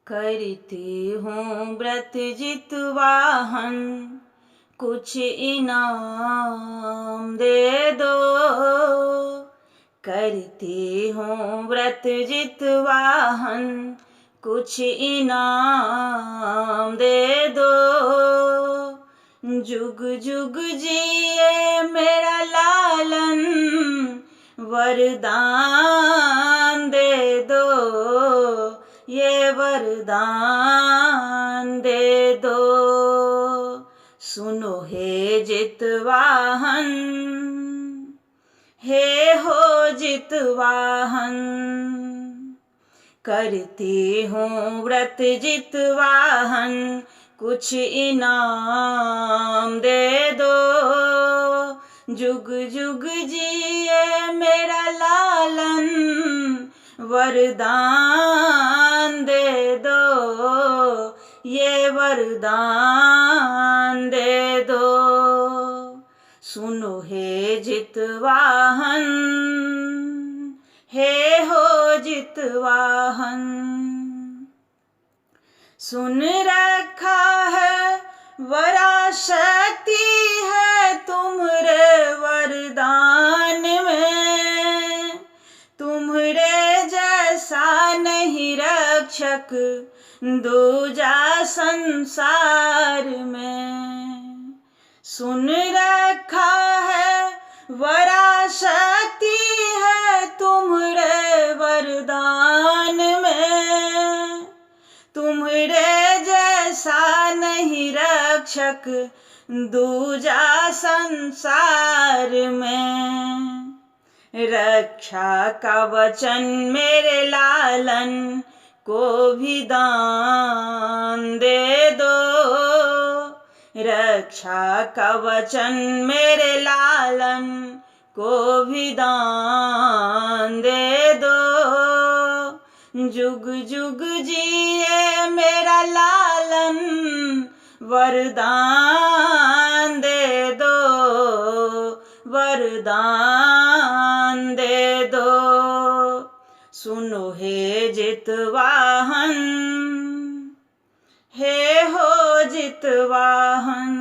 करती हूँ व्रत जितवाहन, कुछ इनाम दे दो। करती हूँ व्रत जितवाहन, कुछ इनाम दे दो। जुग जुग जिए मेरा लालन, वरदान दे दो। ये वरदान दे दो। सुनो हे जितवाहन, हे हो जितवाहन। करती हूँ व्रत जितवाहन, कुछ इनाम दे दो। जुग जुग जिए मेरा लालन, वरदान दे दो। ये वरदान दे दो। सुनो हे जितवाहन, हे हो जितवाहन। सुन रखा है वराशक्ति है तुम्हारे वरदान में। तुम्हारे जैसा नहीं रक्षक दूजा संसार में। सुन रखा है वराशक्ति है तुम्हारे वरदान में। तुम्हारे जैसा नहीं रक्षक दूजा संसार में। रक्षा का वचन मेरे लालन को भी दान दे दो। रक्षा का वचन मेरे लालन को भी दान दे दो। जुग जुग जिए मेरा लालन, वरदान दे दो। वरदान दे दो। सुनो हे जितवाहन, हे हो जितवाहन।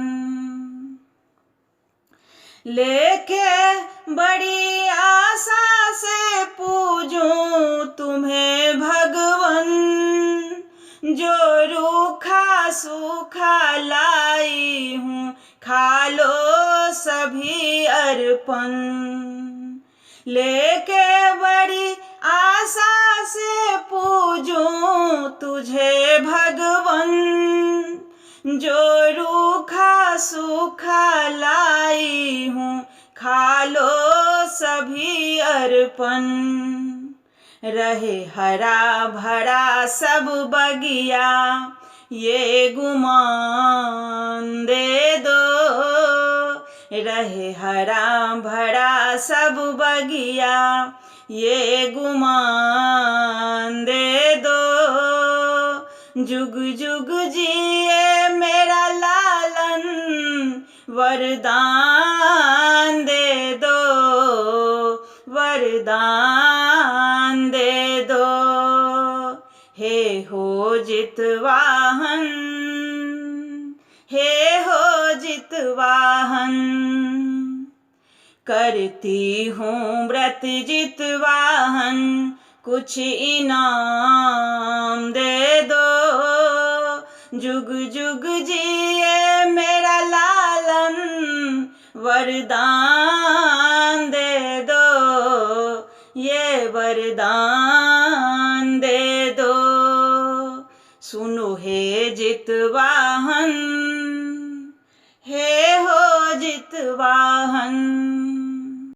लेके बड़ी आशा से पूजूं तुम्हें भगवन, जो रूखा सूखा लाई हूँ खा लो सभी अर्पण। लेके बड़ी आशा से पूजूं तुझे भगवन, जो रूखा सूखा लाई हूँ खा लो सभी अर्पण। रहे हरा भरा सब बगिया, ये गुमान दे दो। रहे हरा भरा सब बगिया, ये गुमान दे दो। जुग जुग जिए मेरा लालन, वरदान दे दो। वरदान दे दो। हे हो जितवाहन, हे हो जितवाहन। करती हूँ व्रत जितवाहन, कुछ इनाम दे दो। जुग जुग जिए मेरा लालन, वरदान दे दो। ये वरदान दे दो। सुनो हे जितवाहन, हे हो जितवाहन।